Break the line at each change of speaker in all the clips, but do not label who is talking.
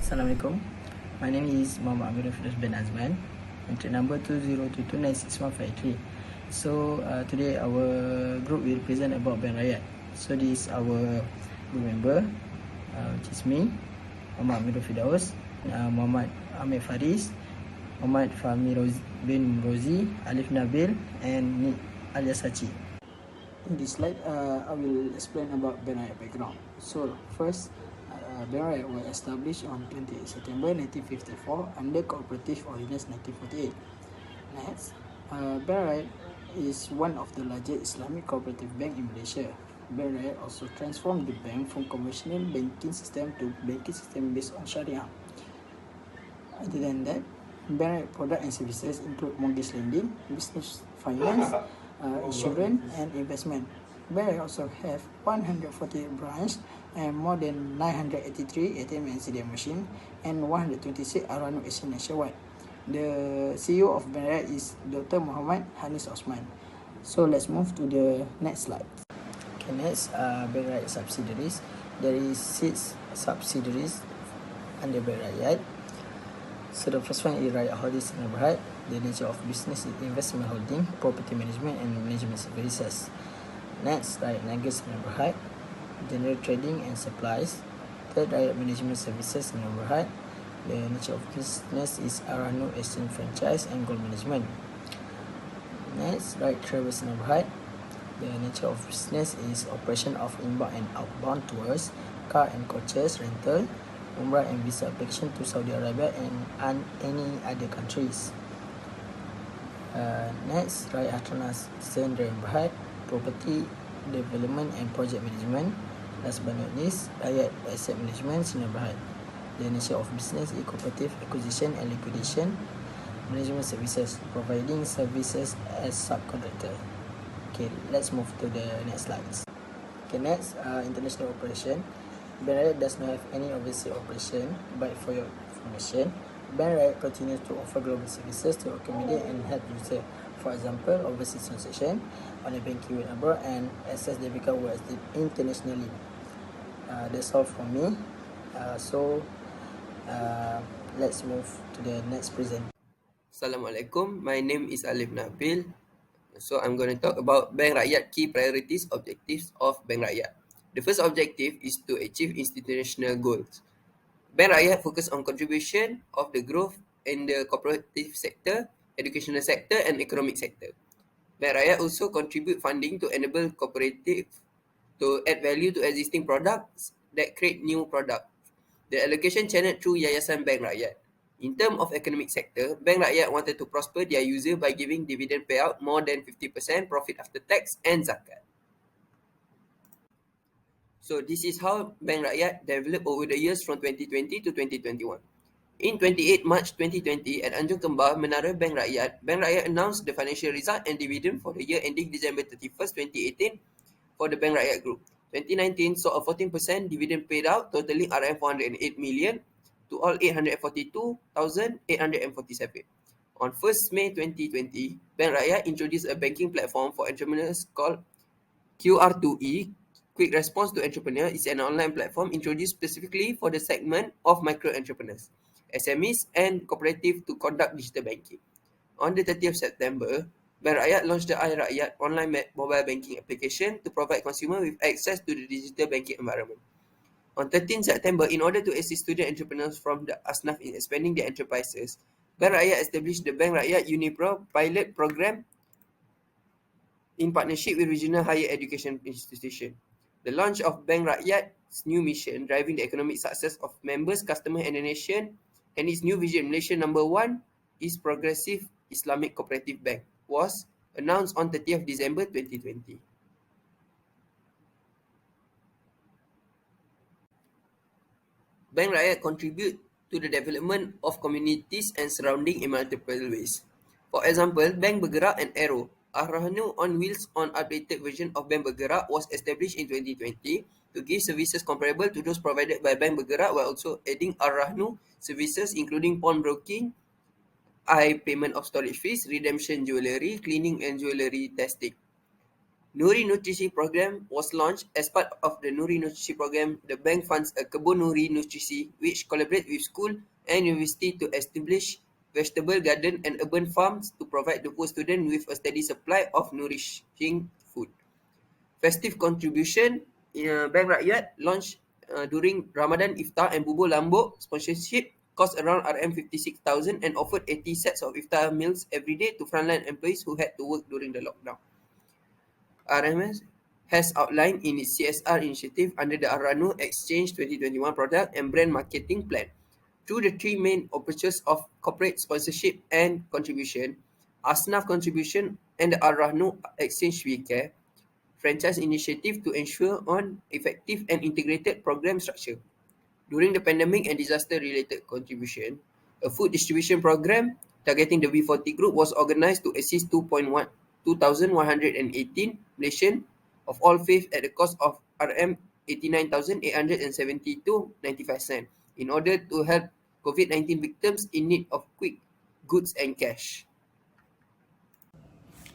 Assalamualaikum. My name is Muhammad Amirul Firdaus bin Azman. Entry number 2022961583. So today our group will present about Bank Rakyat. So this is our group member, which is me, Muhammad Amirul Firdaus, Muhammad Amir Faris, Muhammad Fahmi bin Rozi, Alif Nabil, and Nik alias Sachi. In this slide, I will explain about Bank Rakyat background. So first, Bank Rakyat was established on 28 September 1954 under Cooperative Ordinance 1948. Next, Bank Rakyat is one of the largest Islamic cooperative bank in Malaysia. Bank Rakyat also transformed the bank from conventional banking system to banking system based on Sharia. Other than that, Bank Rakyat product and services include mortgage lending, business finance, insurance and investment. Bank Rakyat also have 148 branches and more than 983 ATM and CDM machine and 126 Arano SC nationwide. The CEO of Bank Rakyat is Dr. Muhammad Hanis Osman. So let's move to the next slide. Okay, next, Bank Rakyat subsidiaries. There is 6 subsidiaries under Bank Rakyat. So the first one is Rakyat Holdings Sdn Bhd. The nature of business is investment holding, property management and management services. Next, Rakyat Niaga Sdn Bhd. General trading and supplies. Third, Rakyat Management Services Sdn Bhd. The nature of business is Arano Exchange Franchise and Gold Management. Next, Rakyat Travel Sdn Bhd. The nature of business is operation of inbound and outbound tours, car and coaches rental, Umrah and visa application to Saudi Arabia and any other countries. Next, Rakyat Hartanah Sdn Bhd. Property development and project management. Last but not least, Rakyat Asset Management Sdn Bhd. The nature of business is cooperative acquisition and liquidation, management services, providing services as subcontractor. Okay, let's move to the next slides. Okay, next, international operation. Bank Rakyat does not have any overseas operation, but for your information, Bank Rakyat continues to offer global services to accommodate and help users. For example, overseas transaction on a banking with abroad and access debit card was internationally. That's all from me. Let's move to the next present.
Assalamualaikum. My name is Alif Nabil. So I'm going to talk about Bank Rakyat key priorities, objectives of Bank Rakyat. The first objective is to achieve institutional goals. Bank Rakyat focus on contribution of the growth in the cooperative sector, educational sector and economic sector. Bank Rakyat also contribute funding to enable cooperative to add value to existing products that create new products. The allocation channeled through Yayasan Bank Rakyat. In terms of economic sector, Bank Rakyat wanted to prosper their user by giving dividend payout more than 50% profit after tax and zakat. So this is how Bank Rakyat developed over the years from 2020 to 2021. In 28 March 2020 at Anjung Kembar, Menara Bank Rakyat announced the financial result and dividend for the year ending December 31st, 2018 for the Bank Rakyat Group. 2019 saw a 14% dividend paid out, totaling RM408 million to all 842,847. On 1st May 2020, Bank Rakyat introduced a banking platform for entrepreneurs called QR2E, Quick Response to Entrepreneur. Is an online platform introduced specifically for the segment of micro entrepreneurs, SMEs and cooperative to conduct digital banking. On the 30th September, Bank Rakyat launched the iRakyat online mobile banking application to provide consumers with access to the digital banking environment. On 13th September, in order to assist student entrepreneurs from the Asnaf in expanding their enterprises, Bank Rakyat established the Bank Rakyat Unipro pilot program in partnership with regional higher education institutions. The launch of Bank Rakyat's new mission, driving the economic success of members, customers and the nation, and its new vision, Malaysia number 1 is Progressive Islamic Cooperative Bank, was announced on 30th December 2020. Bank Rakyat contribute to the development of communities and surrounding in multiple ways. For example, Bank Bergerak and Aero, Ar-Rahnu on Wheels on updated version of Bank Bergerak was established in 2020 to give services comparable to those provided by Bank Bergerak while also adding Ar-Rahnu services including pawnbroking, payment of storage fees, redemption jewellery, cleaning and jewellery testing. Nuri Nutrisi program was launched. As part of the Nuri Nutrisi program, the bank funds a Kebun Nuri Nutrisi, which collaborates with school and university to establish vegetable garden and urban farms to provide the poor student with a steady supply of nourishing food. Festive contribution, Bank Rakyat launched during Ramadan Iftar and Bubur Lambuk sponsorship cost around RM56,000 and offered 80 sets of iftar meals every day to frontline employees who had to work during the lockdown. RMS has outlined in its CSR initiative under the Arano Exchange 2021 product and brand marketing plan. Through the three main approaches of corporate sponsorship and contribution, Asnaf contribution and the Arano Exchange We Care, franchise initiative to ensure on effective and integrated program structure. During the pandemic and disaster-related contribution, a food distribution program targeting the V40 group was organised to assist 2,118 Malaysian of all faiths at the cost of RM89,872.95 in order to help COVID-19 victims in need of quick goods and cash.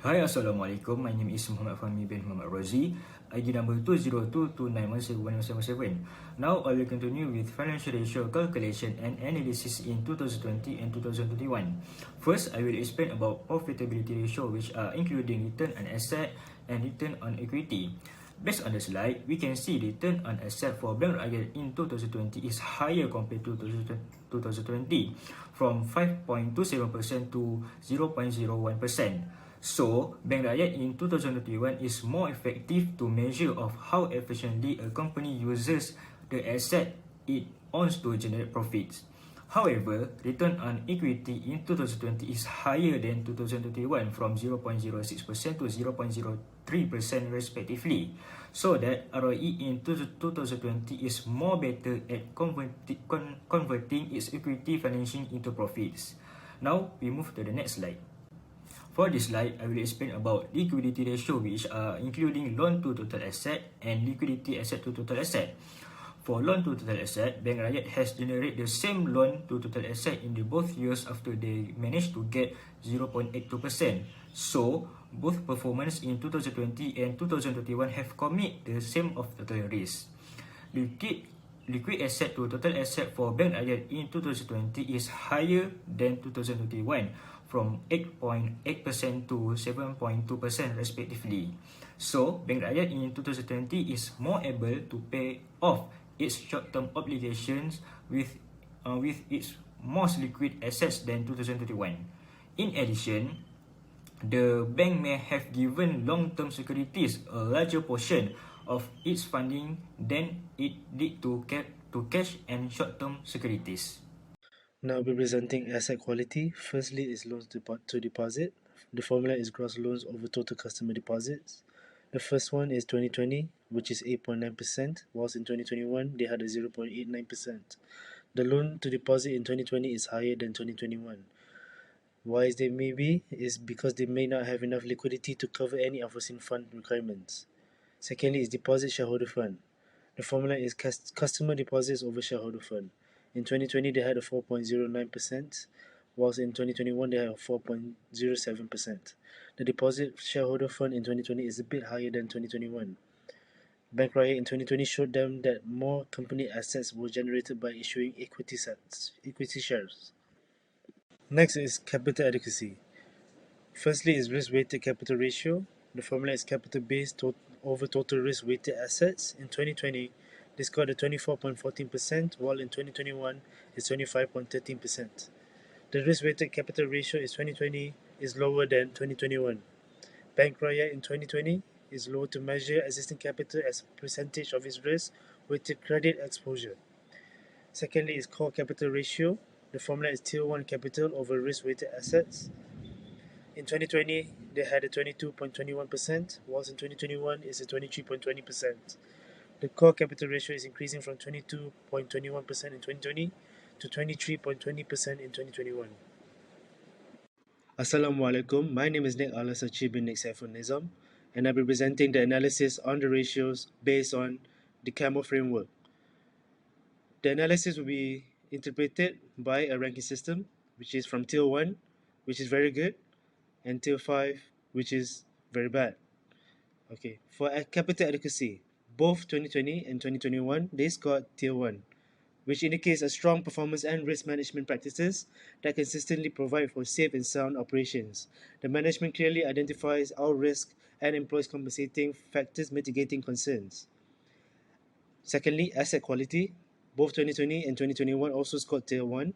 Hi, Assalamualaikum. My name is Muhammad Fahmi bin Muhammad Razi. ID number 20229171777. Now, I will continue with financial ratio calculation and analysis in 2020 and 2021. First, I will explain about profitability ratio, which are including return on asset and return on equity. Based on the slide, we can see return on asset for Bank Rakyat in 2020 is higher compared to 2020, from 5.27% to 0.01%. So, Bank Rakyat in 2021 is more effective to measure of how efficiently a company uses the asset it owns to generate profits. However, return on equity in 2020 is higher than 2021 from 0.06% to 0.03% respectively. So that ROE in 2020 is more better at converting its equity financing into profits. Now, we move to the next slide. For this slide, I will explain about liquidity ratio, which are including loan to total asset and liquidity asset to total asset. For loan to total asset, Bank Rakyat has generated the same loan to total asset in the both years after they managed to get 0.82%. So, both performance in 2020 and 2021 have commit the same of total risk. Liquid asset to total asset for Bank Rakyat in 2020 is higher than 2021, from 8.8% to 7.2% respectively. So, Bank Rakyat in 2020 is more able to pay off its short-term obligations with its most liquid assets than 2021. In addition, the bank may have given long-term securities a larger portion of its funding than it did to cash and short-term securities.
Now we'll be presenting asset quality. Firstly is loans to deposit. The formula is gross loans over total customer deposits. The first one is 2020, which is 8.9%, whilst in 2021 they had a 0.89%. The loan to deposit in 2020 is higher than 2021. Why is they may be? Is because they may not have enough liquidity to cover any unforeseen fund requirements. Secondly is deposit shareholder fund. The formula is customer deposits over shareholder fund. In 2020, they had a 4.09%, whilst in 2021, they had a 4.07%. The deposit shareholder fund in 2020 is a bit higher than 2021. Bank Rakyat in 2020 showed them that more company assets were generated by issuing equity shares. Next is capital adequacy. Firstly is risk-weighted capital ratio. The formula is capital base over total risk-weighted assets. In 2020, they scored a 24.14%, while in 2021 it's 25.13%. The risk-weighted capital ratio in 2020 is lower than 2021. Bank Rakyat in 2020 is low to measure existing capital as a percentage of its risk-weighted credit exposure. Secondly is core capital ratio. The formula is Tier 1 capital over risk-weighted assets. In 2020, they had a 22.21%, whilst in 2021 it's a 23.20%. The core capital ratio is increasing from 22.21% in 2020 to 23.20% in 2021. Assalamualaikum. My name is Nick Alasachi bin Nick Saiful Nizam, and I'll be presenting the analysis on the ratios based on the CAMO framework. The analysis will be interpreted by a ranking system, which is from Tier 1, which is very good, and Tier 5, which is very bad. Okay, for capital adequacy, both 2020 and 2021, they scored Tier 1, which indicates a strong performance and risk management practices that consistently provide for safe and sound operations. The management clearly identifies our risk and employs compensating factors mitigating concerns. Secondly, asset quality. Both 2020 and 2021 also scored Tier 1.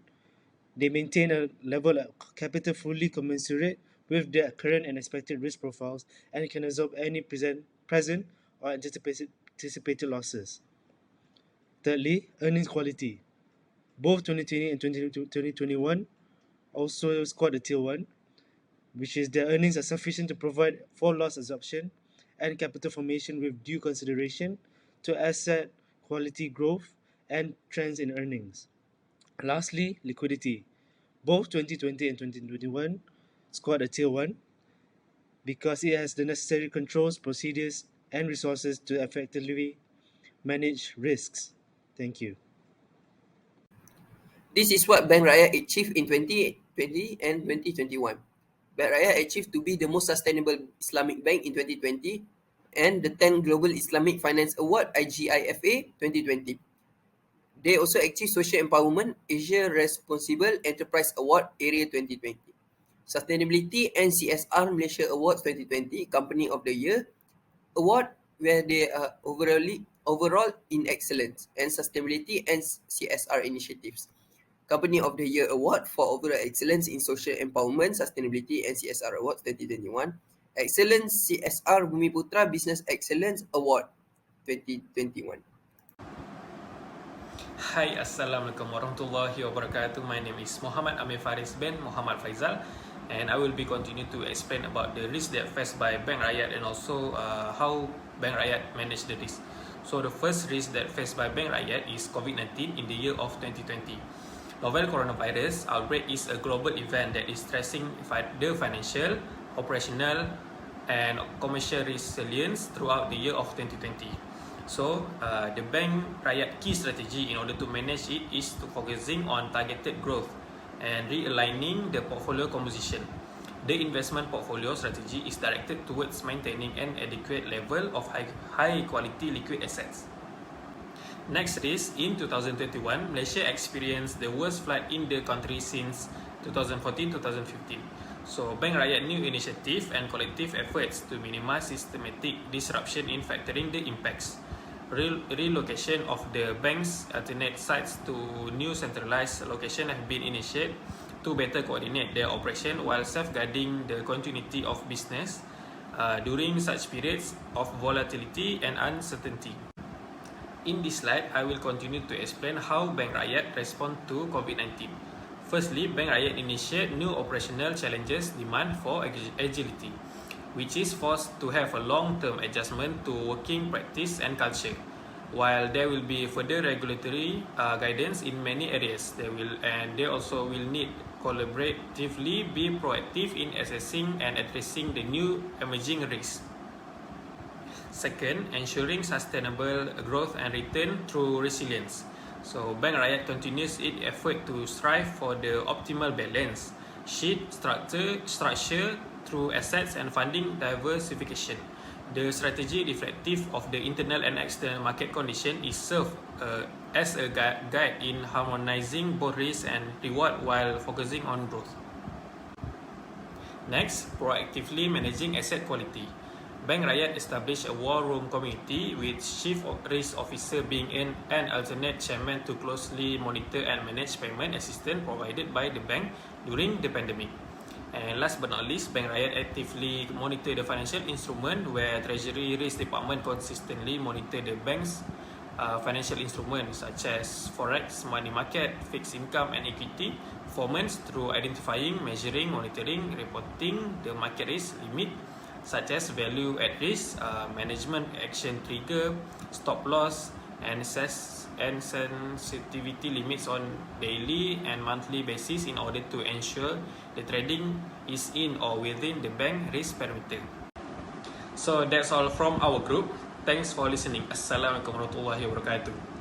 They maintain a level of capital fully commensurate with their current and expected risk profiles and can absorb any present or anticipated losses. Thirdly, earnings quality. Both 2020 and 2021 also scored a Tier 1, which is their earnings are sufficient to provide for loss absorption and capital formation with due consideration to asset quality growth and trends in earnings. Lastly, liquidity. Both 2020 and 2021 scored a Tier 1 because it has the necessary controls, procedures, and resources to effectively manage risks. Thank you.
This is what Bank Rakyat achieved in 2020 and 2021. Bank Rakyat achieved to be the most sustainable Islamic bank in 2020 and the 10th Global Islamic Finance Award IGIFA 2020. They also achieved Social Empowerment Asia Responsible Enterprise Award Area 2020. Sustainability and CSR Malaysia Awards 2020 Company of the Year Award, where they are overall in excellence and sustainability and CSR initiatives. Company of the Year Award for overall excellence in social empowerment, sustainability and CSR Awards 2021. Excellence CSR Bumiputra Business Excellence Award 2021.
Hai, Assalamualaikum warahmatullahi wabarakatuh. My name is Muhammad Amir Faris bin Muhammad Faizal, and I will be continue to explain about the risk that faced by Bank Rakyat and also how Bank Rakyat manage the risk. So the first risk that faced by Bank Rakyat is COVID-19 in the year of 2020. Novel coronavirus outbreak is a global event that is stressing the financial, operational, and commercial resilience throughout the year of 2020. So, the Bank Rakyat key strategy in order to manage it is to focusing on targeted growth and realigning the portfolio composition. The investment portfolio strategy is directed towards maintaining an adequate level of high quality liquid assets. Next risk, in 2021, Malaysia experienced the worst flood in the country since 2014-2015. So, Bank Rakyat new initiative and collective efforts to minimize systematic disruption in factoring the impacts. Relocation of the bank's alternate sites to new centralized location have been initiated to better coordinate their operation while safeguarding the continuity of business during such periods of volatility and uncertainty. In this slide, I will continue to explain how Bank Rakyat respond to COVID-19. Firstly, Bank Rakyat initiate new operational challenges demand for agility, which is forced to have a long-term adjustment to working practice and culture. While there will be further regulatory guidance in many areas, they also will need collaboratively be proactive in assessing and addressing the new emerging risks. Second, ensuring sustainable growth and return through resilience. So, Bank Rakyat continues its effort to strive for the optimal balance sheet structure through assets and funding diversification. The strategy reflective of the internal and external market condition is served as a guide in harmonizing both risk and reward while focusing on growth. Next, proactively managing asset quality. Bank Rakyat established a war room committee with Chief Risk Officer being an alternate chairman to closely monitor and manage payment assistance provided by the bank during the pandemic. And last but not least, Bank Rakyat actively monitor the financial instrument where Treasury Risk Department consistently monitor the bank's financial instruments such as forex, money market, fixed income and equity performance through identifying, measuring, monitoring, reporting the market risk limit such as value at risk, management action trigger, stop loss, and sensitivity limits on daily and monthly basis in order to ensure the trading is in or within the bank risk parameter. So that's all from our group. Thanks for listening. Assalamualaikum warahmatullahi wabarakatuh.